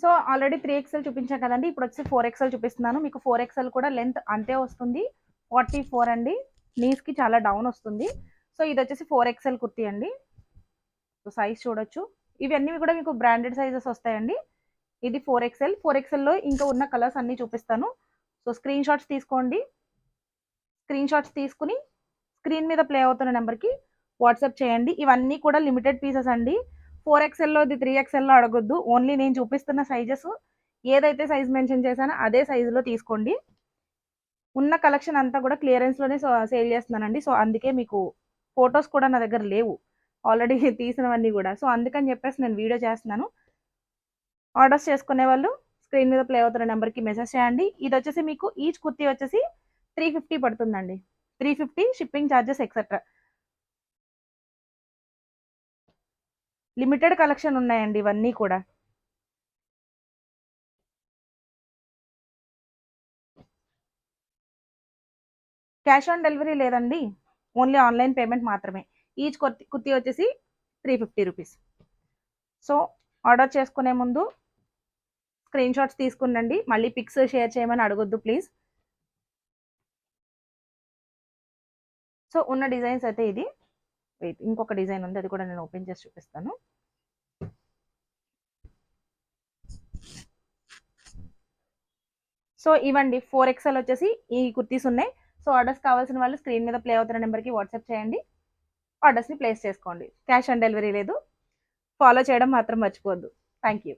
So already 3XL చూపించాను కదండి, ఇప్పుడు వచ్చి 4XL చూపిస్తున్నాను. మీకు 4XL కూడా లెంత్ అంతే వస్తుంది, 44 అండి. నీస్కి చాలా డౌన్ వస్తుంది. సో ఇది వచ్చేసి 4XL కుర్తీ అండి. సో సైజ్ చూడొచ్చు. ఇవన్నీ కూడా మీకు బ్రాండెడ్ సైజెస్ వస్తాయండి. ఇది 4XL. 4XLలో ఇంకా ఉన్న కలర్స్ అన్నీ చూపిస్తాను. సో స్క్రీన్ షాట్స్ తీసుకోండి. స్క్రీన్ షాట్స్ తీసుకుని స్క్రీన్ మీద ప్లే అవుతున్న నెంబర్కి వాట్సాప్ చేయండి. ఇవన్నీ కూడా లిమిటెడ్ పీసెస్ అండి. 4XLలో ఇది 3XLలో అడగొద్దు. ఓన్లీ నేను చూపిస్తున్న సైజెస్ ఏదైతే సైజ్ మెన్షన్ చేశానో అదే సైజులో తీసుకోండి. ఉన్న కలెక్షన్ అంతా కూడా క్లియరెన్స్లోనే సేల్ చేస్తున్నానండి. సో అందుకే మీకు ఫొటోస్ కూడా నా దగ్గర లేవు, ఆల్రెడీ తీసినవన్నీ కూడా. సో అందుకని చెప్పేసి నేను వీడియో చేస్తున్నాను. ఆర్డర్స్ చేసుకునే వాళ్ళు స్క్రీన్ మీద ప్లే అవుతున్న నెంబర్కి మెసేజ్ చేయండి. ఇది వచ్చేసి మీకు ఈచ్ కుర్తీ వచ్చేసి 350 పడుతుందండి. 350 shipping charges etcetera. Limited collection ఉన్నాయండి ఇవన్నీ కూడా. క్యాష్ ఆన్ డెలివరీ లేదండి, ఓన్లీ ఆన్లైన్ పేమెంట్ మాత్రమే. ఈచ్ కుర్తీ వచ్చేసి 350 రూపీస్. సో ఆర్డర్ చేసుకునే ముందు స్క్రీన్ షాట్స్ తీసుకునండి. మళ్ళీ పిక్స్ షేర్ చేయమని అడగొద్దు ప్లీజ్. సో ఉన్న డిజైన్స్ అయితే ఇది. వెయిట్, ఇంకొక డిజైన్ ఉంది, అది కూడా నేను ఓపెన్ చేసి చూపిస్తాను. సో ఇవ్వండి 4XL వచ్చేసి ఈ కుర్తీస్ ఉన్నాయి. సో ఆర్డర్స్ కావాల్సిన వాళ్ళు స్క్రీన్ మీద ప్లే అవుతున్న నెంబర్కి వాట్సాప్ చేయండి. ఆర్డర్స్ని ప్లేస్ చేసుకోండి. క్యాష్ ఆన్ డెలివరీ లేదు. ఫాలో చేయడం మాత్రం మర్చిపోవద్దు. Thank you.